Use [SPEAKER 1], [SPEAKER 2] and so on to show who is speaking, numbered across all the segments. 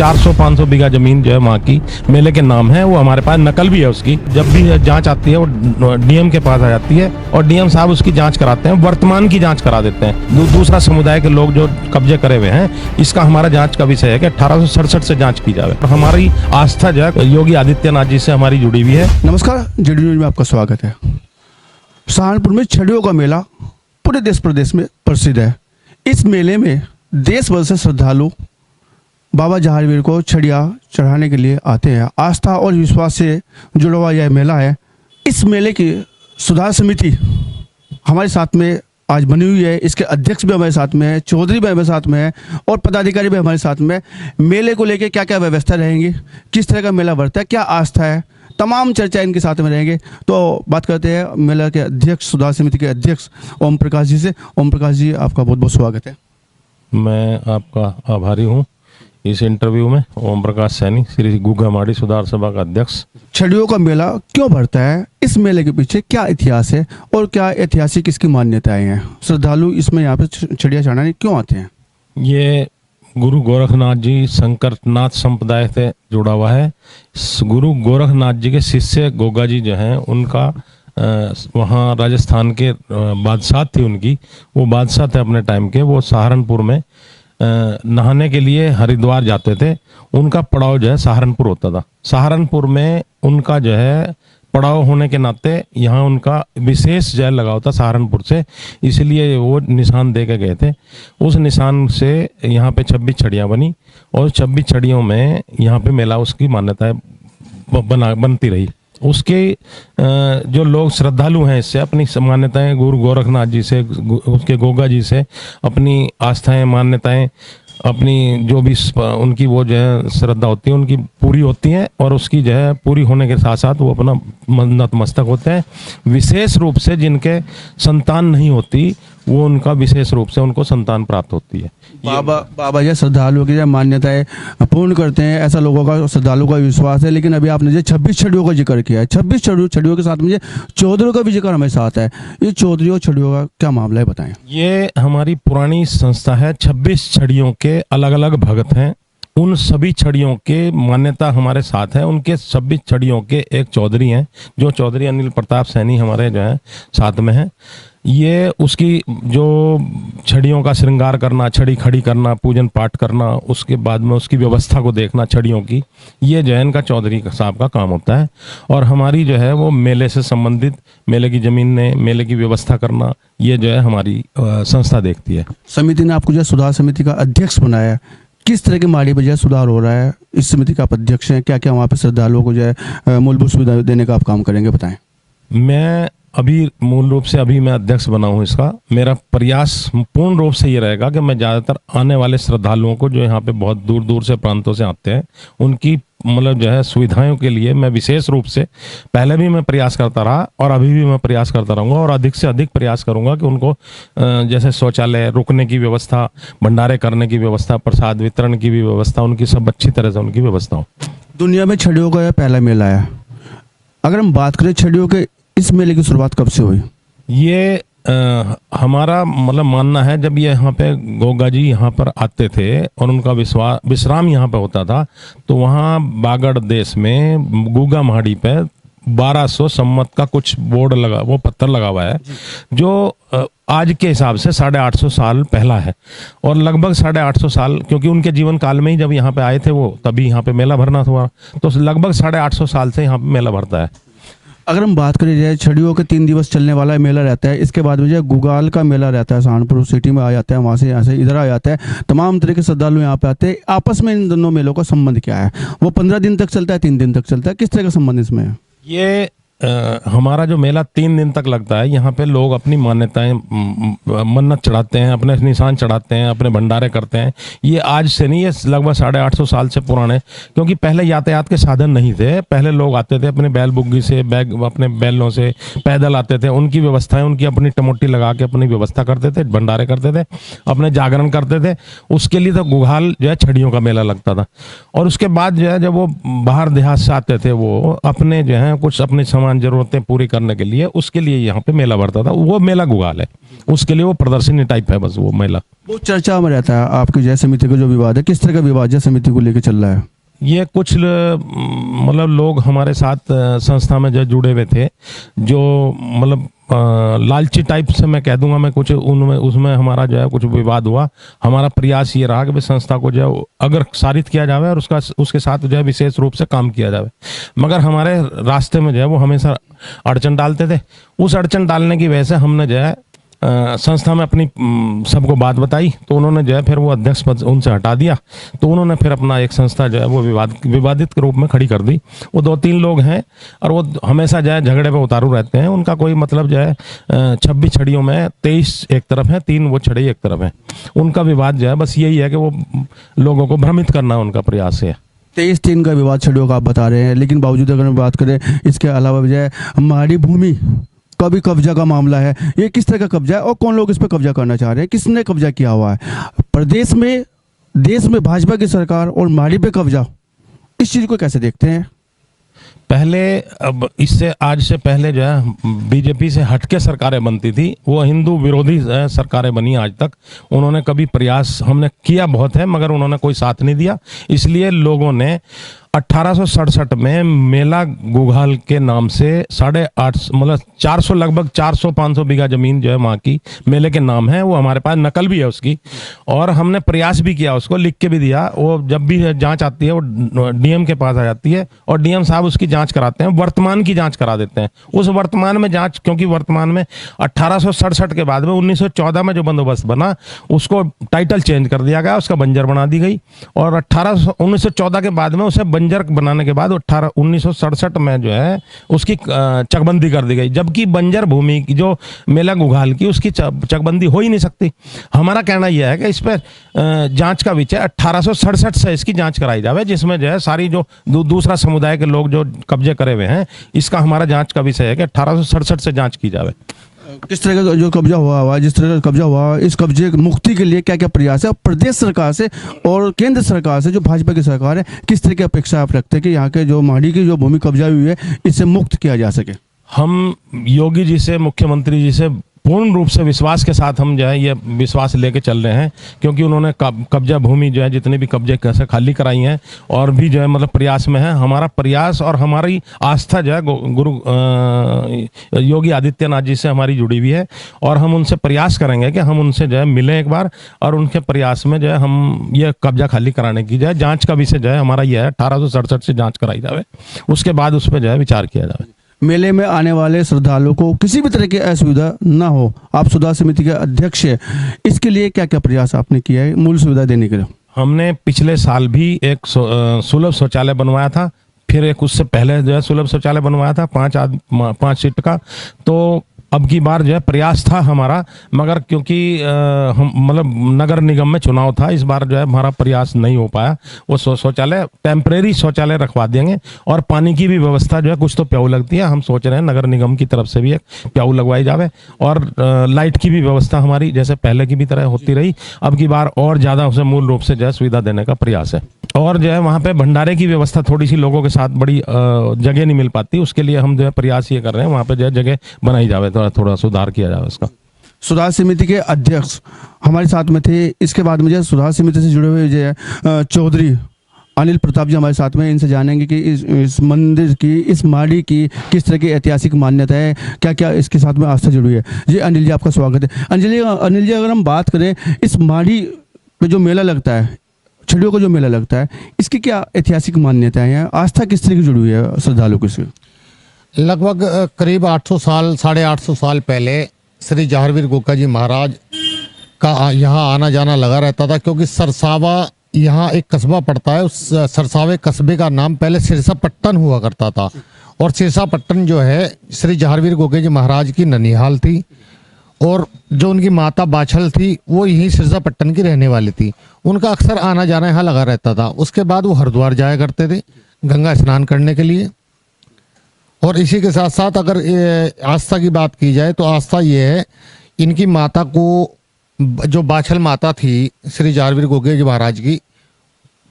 [SPEAKER 1] 400-500 बीघा जमीन जो है वहाँ की मेले के नाम है। वो हमारे पास नकल भी है उसकी। जब भी जांच आती है वो डीएम के पास आ जाती है और डीएम साहब उसकी जांच कराते हैं, वर्तमान की जांच करा देते हैं। दूसरा समुदाय के लोग जो कब्जे करे हुए हैं, इसका हमारा जांच का विषय है कि 1867 से जांच की जाए। हमारी आस्था जो है योगी आदित्यनाथ जी से हमारी जुड़ी हुई है।
[SPEAKER 2] नमस्कार, जेडी न्यूज में आपका स्वागत है। सहारनपुर में छड़ियों का मेला पूरे देश प्रदेश में प्रसिद्ध है। इस मेले में देश भर से श्रद्धालु बाबा जहांगीर को छड़िया चढ़ाने के लिए आते हैं। आस्था और विश्वास से जुड़ा हुआ यह मेला है। इस मेले की सुधार समिति हमारे साथ में आज बनी हुई है। इसके अध्यक्ष भी हमारे साथ में है, चौधरी भी हमारे साथ में है और पदाधिकारी भी हमारे साथ में। मेले को लेकर क्या क्या व्यवस्था रहेंगी, किस तरह का मेला बढ़ता है, क्या आस्था है, तमाम चर्चा इनके साथ में रहेंगे। तो बात करते हैं मेला के अध्यक्ष, सुधार समिति के अध्यक्ष ओम प्रकाश जी से। ओम प्रकाश जी, आपका बहुत बहुत स्वागत है।
[SPEAKER 1] मैं आपका आभारी हूँ इस इंटरव्यू में। ओम प्रकाश सैनी, श्री गुग्गा सुधार सभा का अध्यक्ष।
[SPEAKER 2] छड़ियों का मेला क्यों भरता है, इस मेले के पीछे क्या इतिहास है और क्या ऐतिहासिक इसकी मान्यताएं हैं? श्रद्धालु इसमें यहाँ पे छड़िया चढ़ाने क्यों आते हैं? ये
[SPEAKER 1] गुरु गोरखनाथ जी शंकरनाथ संप्रदाय से जुड़ा हुआ है। गुरु गोरखनाथ जी के शिष्य गोगा जी जो हैं, उनका वहाँ राजस्थान के बादशाह थी उनकी, वो बादशाह थे अपने टाइम के। वो सहारनपुर में नहाने के लिए हरिद्वार जाते थे। उनका पड़ाव जो है सहारनपुर होता था। सहारनपुर में उनका जो है पड़ाव होने के नाते यहाँ उनका विशेष जय लगाव था सहारनपुर से, इसलिए वो निशान दे के गए थे। उस निशान से यहाँ पे 26 छड़ियाँ बनी और 26 छड़ियों में यहाँ पे मेला उसकी मान्यताएं बनती रही। उसके जो लोग श्रद्धालु हैं, इससे अपनी मान्यताएं गुरु गोरखनाथ जी से, उसके गोगा जी से अपनी आस्थाएं, मान्यताएं, अपनी जो भी उनकी वो जो है श्रद्धा होती है उनकी पूरी होती हैं। और उसकी जो है पूरी होने के साथ साथ वो अपना नतमस्तक होते हैं। विशेष रूप से जिनके संतान नहीं होती, वो उनका विशेष रूप से उनको संतान प्राप्त होती है।
[SPEAKER 2] बाबा जी श्रद्धालुओं की मान्यताएं पूर्ण करते हैं, ऐसा लोगों का, श्रद्धालुओं का विश्वास है। लेकिन अभी आपने जो 26 छड़ियों का जिक्र किया है, 26 छड़ियों के साथ में चौधरी का भी जिक्र हमारे साथ है। ये चौधरी और छड़ियों का क्या मामला है, बताएं।
[SPEAKER 1] ये हमारी पुरानी संस्था है। 26 छड़ियों के अलग अलग भगत हैं। उन सभी छड़ियों के मान्यता हमारे साथ है। उनके 26 छड़ियों के एक चौधरी हैं, जो चौधरी अनिल प्रताप सैनी हमारे जो है साथ में हैं। ये उसकी जो छड़ियों का श्रृंगार करना, छड़ी खड़ी करना, पूजन पाठ करना, उसके बाद में उसकी व्यवस्था को देखना छड़ियों की, ये जो है इनका चौधरी साहब का काम होता है। और हमारी जो है वो मेले से संबंधित, मेले की जमीन ने, मेले की व्यवस्था करना, ये जो है हमारी संस्था देखती है।
[SPEAKER 2] समिति ने आपको जो सुधार समिति का अध्यक्ष बनाया, किस तरह के माली बजाय सुधार हो रहा है? इस समिति का आप अध्यक्ष हैं, क्या क्या वहाँ पे श्रद्धालुओं को जो है मूलभूत सुविधा देने का आप काम करेंगे, बताएं।
[SPEAKER 1] मैं अभी मूल रूप से मैं अध्यक्ष बना हूँ इसका। मेरा प्रयास पूर्ण रूप से ये रहेगा कि मैं ज़्यादातर आने वाले श्रद्धालुओं को, जो यहाँ पे बहुत दूर दूर से प्रांतों से आते हैं, उनकी मतलब जो है सुविधाओं के लिए मैं विशेष रूप से, पहले भी मैं प्रयास करता रहा और अभी भी मैं प्रयास करता रहूँगा और अधिक से अधिक प्रयास करूँगा कि उनको जैसे शौचालय, रुकने की व्यवस्था, भंडारे करने की व्यवस्था, प्रसाद वितरण की भी व्यवस्था, उनकी सब अच्छी तरह से उनकी व्यवस्था हो।
[SPEAKER 2] दुनिया में छड़ियों का यह पहला मेला है। अगर हम बात करें छड़ियों के, इस मेले की शुरुआत कब से हुई?
[SPEAKER 1] ये हमारा मतलब मानना है, जब ये यहाँ पे गोगा जी यहाँ पर आते थे और उनका विश्राम यहाँ पे होता था, तो वहाँ बागड़ देश में गुग्गा महाड़ी पे 1200 सम्मत का कुछ बोर्ड लगा, वो पत्थर लगा हुआ है, जो आज के हिसाब से 850 साल पहला है। और लगभग 850 साल, क्योंकि उनके जीवन काल में ही जब यहाँ पे आए थे वो, तभी यहाँ पे मेला भरना हुआ, तो लगभग 850 साल से यहाँ पे मेला भरता है।
[SPEAKER 2] अगर हम बात करें जाए, छड़ियों के 3 दिवस चलने वाला मेला रहता है। इसके बाद में जो गुगाल का मेला रहता है, सहारनपुर सिटी में आ जाता है, वहाँ से यहाँ से इधर आ जाता है। तमाम तरह के श्रद्धालु यहाँ पे आते हैं। आपस में इन दोनों मेलों का संबंध क्या है? वो 15 दिन तक चलता है, 3 दिन तक चलता है, किस तरह का संबंध इसमें है?
[SPEAKER 1] ये हमारा जो मेला 3 दिन तक लगता है, यहाँ पे लोग अपनी मान्यताएं, मन्नत चढ़ाते हैं, अपने निशान चढ़ाते हैं, अपने भंडारे करते हैं। ये आज से नहीं, ये लगभग 850 साल से पुराने, क्योंकि पहले यातायात के साधन नहीं थे। पहले लोग आते थे अपने बैल बुग्गी से, अपने बैलों से पैदल आते थे। उनकी व्यवस्थाएं, उनकी अपनी टमोटी लगा के अपनी व्यवस्था करते थे, भंडारे करते थे, अपने जागरण करते थे। उसके लिए तो गुगाल जो है छड़ियों का मेला लगता था। और उसके बाद जो है, जब वो बाहर देहात से आते थे, वो अपने जो है कुछ अपने डिमांड जरूरतें पूरी करने के लिए, उसके लिए यहाँ पे मेला बढ़ता था। वो मेला गुगाल है, उसके लिए वो प्रदर्शनी टाइप है बस वो मेला।
[SPEAKER 2] वो चर्चा में रहता है आपकी जय समिति का जो विवाद है, किस तरह का विवाद जय समिति को लेकर चल रहा है?
[SPEAKER 1] ये कुछ मतलब लोग हमारे साथ संस्था में जो जुड़े हुए थे, जो मतलब लालची टाइप से मैं कह दूंगा, मैं कुछ उनमें उसमें हमारा जो है कुछ विवाद हुआ। हमारा प्रयास ये रहा कि भाई संस्था को जो है अगर सारित किया जाए और उसके साथ जो है विशेष रूप से काम किया जाए, मगर हमारे रास्ते में जो है वो हमेशा अड़चन डालते थे। उस अड़चन डालने की वजह से हमने जो है संस्था में अपनी सबको बात बताई, तो उन्होंने जो है फिर वो अध्यक्ष पद उनसे हटा दिया। तो उन्होंने फिर अपना एक संस्था जो है वो विवादित के रूप में खड़ी कर दी। वो 2-3 लोग हैं और वो हमेशा जो है झगड़े पे उतारू रहते हैं। उनका कोई मतलब जो है 26 छड़ियों में 23 एक तरफ है, 3 वो छड़ी एक तरफ है। उनका विवाद जो है बस यही है कि वो लोगों को भ्रमित करना उनका प्रयास है।
[SPEAKER 2] 23-3 का विवाद छड़ियों का आप बता रहे हैं, लेकिन बावजूद अगर हम बात करें इसके अलावा जो है हमारी भूमि का भी कब्जा का मामला है। ये किस तरह का कब्जा है और कौन लोग इस पर कब्जा करना चाह रहे हैं, किसने कब्जा किया हुआ है? प्रदेश में, देश में भाजपा की सरकार और माड़ी पे कब्जा, इस चीज को कैसे देखते हैं?
[SPEAKER 1] पहले, अब इससे आज से पहले जो है बीजेपी से हटके सरकारें बनती थी, वो हिंदू विरोधी सरकारें बनी आज तक। उन्होंने कभी प्रयास हमने किया बहुत है, मगर उन्होंने कोई साथ नहीं दिया। इसलिए लोगों ने 1867 में मेला गुगाल के नाम से 850 मतलब 400 लगभग 400-500 बीघा जमीन जो है वहाँ की मेले के नाम है। वो हमारे पास नकल भी है उसकी, और हमने प्रयास भी किया, उसको लिख के भी दिया। वो जब भी जांच आती है वो डीएम के पास आ जाती है और डीएम साहब उसकी जांच कराते हैं, वर्तमान की जांच करा देते हैं। उस वर्तमान में जांच, क्योंकि वर्तमान में 1867 के बाद में 1914 में जो बंदोबस्त बना उसको टाइटल चेंज कर दिया गया, उसका बंजर बना दी गई। और 1914 के बाद में उसे बंजर बनाने के बाद 1967 में जो है उसकी चकबंदी कर दी गई, जबकि बंजर भूमि की जो मेला गुगाल की उसकी चकबंदी हो ही नहीं सकती। हमारा कहना यह है कि इस पर जांच का विषय 1867 से इसकी जांच कराई जाए, जिसमें जो है सारी जो दूसरा समुदाय के लोग जो कब्जे करे हुए हैं, इसका हमारा जांच का विषय है कि 1867 से जांच की जाए।
[SPEAKER 2] किस तरह का जो कब्जा हुआ जिस तरह का कब्जा हुआ, इस कब्जे मुक्ति के लिए क्या क्या प्रयास है और प्रदेश सरकार से और केंद्र सरकार से, जो भाजपा की सरकार है, किस तरह की अपेक्षा आप रखते हैं कि यहाँ के जो माड़ी की जो भूमि कब्जा हुई है इससे मुक्त किया जा सके?
[SPEAKER 1] हम योगी जी से, मुख्यमंत्री जी से पूर्ण रूप से विश्वास के साथ हम जो है ये विश्वास लेके चल रहे हैं, क्योंकि उन्होंने कब्जा भूमि जो है जितने भी कब्जे कैसे खाली कराई हैं और भी जो है मतलब प्रयास में है। हमारा प्रयास और हमारी आस्था जो है गुरु योगी आदित्यनाथ जी से हमारी जुड़ी हुई है, और हम उनसे प्रयास करेंगे कि हम उनसे जो है मिलें एक बार, और उनके प्रयास में जो है हम ये कब्जा खाली कराने की जो है जाँच का विषय जो है हमारा यह है 1867 से जाँच कराई जाए, उसके बाद उस पर जो है विचार किया जाए।
[SPEAKER 2] मेले में आने वाले श्रद्धालुओं को किसी भी तरह की असुविधा ना हो, आप सुधार समिति के अध्यक्ष हैं, इसके लिए क्या क्या प्रयास आपने किया है मूल सुविधा देने के लिए?
[SPEAKER 1] हमने पिछले साल भी एक सुलभ शौचालय बनवाया था, फिर एक उससे पहले जो है सुलभ शौचालय बनवाया था 5 सीट का। तो अब की बार जो है प्रयास था हमारा, मगर क्योंकि हम मतलब नगर निगम में चुनाव था, इस बार जो है हमारा प्रयास नहीं हो पाया। वो शौचालय टेम्परेरी शौचालय रखवा देंगे, और पानी की भी व्यवस्था जो है कुछ तो प्याऊ लगती है, हम सोच रहे हैं नगर निगम की तरफ से भी एक प्याऊ लगवाई जावे, और लाइट की भी व्यवस्था हमारी जैसे पहले की भी तरह होती रही, अब की बार और ज़्यादा उसे मूल रूप से जो है सुविधा देने का प्रयास है। और जो है वहाँ पे भंडारे की व्यवस्था थोड़ी सी लोगों के साथ बड़ी जगह नहीं मिल पाती, उसके लिए हम जो है प्रयास ये कर रहे हैं वहाँ पे जो है जगह बनाई जावे, थोड़ा सुधार किया जाए उसका।
[SPEAKER 2] सुधार समिति के अध्यक्ष हमारे साथ में थे। इसके बाद मुझे सुधार समिति से जुड़े हुए जो चौधरी अनिल प्रताप जी हमारे साथ में, इनसे जानेंगे कि इस मंदिर की, इस माड़ी की किस तरह की ऐतिहासिक मान्यता है, क्या क्या इसके साथ में आस्था जुड़ी है। जी अनिल जी, आपका स्वागत है। अनिल जी, अगर हम बात करें इस माड़ी पे जो मेला लगता है, छड़ियों का जो मेला लगता है, इसकी क्या ऐतिहासिक मान्यता है, आस्था किस तरह की जुड़ी हुई है श्रद्धालु की?
[SPEAKER 3] लगभग करीब 800 साल 850 साल पहले श्री जहारवीर गोगा जी महाराज का यहाँ आना जाना लगा रहता था, क्योंकि सरसावा यहाँ एक कस्बा पड़ता है, उस सरसावे कस्बे का नाम पहले सिरसापट्टन हुआ करता था, और सिरसापट्टन जो है श्री जहारवीर गोगा जी महाराज की ननिहाल थी, और जो उनकी माता बाछल थी वो यहीं सिरसापट्टन की रहने वाली थी। उनका अक्सर आना जाना यहाँ लगा रहता था। उसके बाद वो हरिद्वार जाया करते थे गंगा स्नान करने के लिए। और इसी के साथ साथ अगर आस्था की बात की जाए तो आस्था ये है, इनकी माता को, जो बाछल माता थी श्री जहारवीर गोगा जी महाराज की,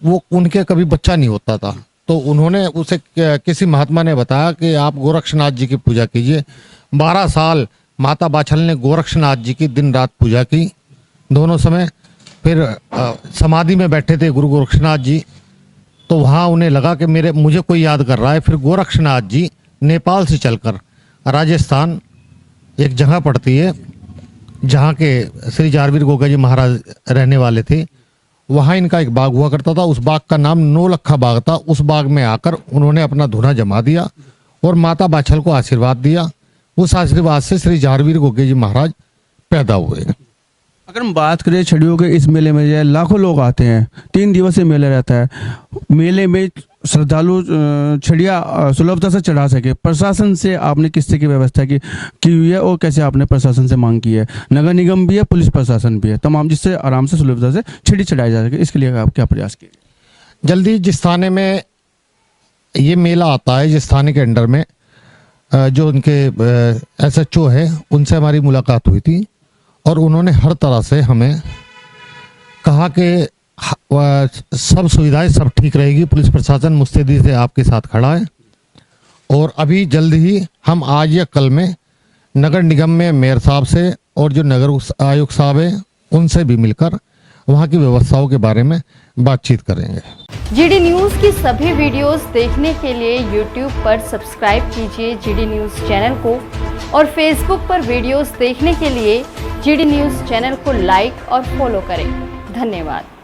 [SPEAKER 3] वो उनके कभी बच्चा नहीं होता था, तो उन्होंने उसे किसी महात्मा ने बताया कि आप गोरक्षनाथ जी की पूजा कीजिए। 12 साल माता बाछल ने गोरक्षनाथ जी की दिन रात पूजा की, दोनों समय। फिर समाधि में बैठे थे गुरु गोरक्षनाथ जी, तो वहाँ उन्हें लगा कि मुझे कोई याद कर रहा है। फिर गोरक्षनाथ जी नेपाल से चलकर राजस्थान एक जगह पड़ती है जहाँ के श्री जहारवीर गोगा जी महाराज रहने वाले थे, वहाँ इनका एक बाग हुआ करता था। उस बाग का नाम नौलखा बाग था। उस बाग में आकर उन्होंने अपना धूना जमा दिया और माता बाछल को आशीर्वाद दिया। उस आशीर्वाद से श्री जहारवीर गोगे जी महाराज पैदा हुए।
[SPEAKER 2] अगर हम बात करें छड़ियों के इस मेले में जो है लाखों लोग आते हैं, 3 दिवसीय मेला रहता है। मेले में श्रद्धालु छड़िया सुलभता से चढ़ा सके, प्रशासन से आपने किस तरह की व्यवस्था की हुई है और कैसे आपने प्रशासन से मांग की है? नगर निगम भी है, पुलिस प्रशासन भी है, तमाम, जिससे आराम से सुलभता से छड़ी चढ़ाई जा सके, इसके लिए आप क्या प्रयास किए?
[SPEAKER 3] जल्दी जिस थाने में ये मेला आता है, जिस थाने के अंडर में जो उनके SHO है, उनसे हमारी मुलाकात हुई थी और उन्होंने हर तरह से हमें कहा कि सब सुविधाएं सब ठीक रहेगी, पुलिस प्रशासन मुस्तैदी से आपके साथ खड़ा है। और अभी जल्द ही हम आज या कल में नगर निगम में मेयर साहब से और जो नगर आयुक्त साहब हैं उनसे भी मिलकर वहाँ की व्यवस्थाओं के बारे में बातचीत करेंगे।
[SPEAKER 4] GD न्यूज़ की सभी वीडियोस देखने के लिए YouTube पर सब्सक्राइब कीजिए GD न्यूज़ चैनल को और Facebook पर वीडियोस देखने के लिए GD न्यूज़ चैनल को लाइक और फॉलो करें। धन्यवाद।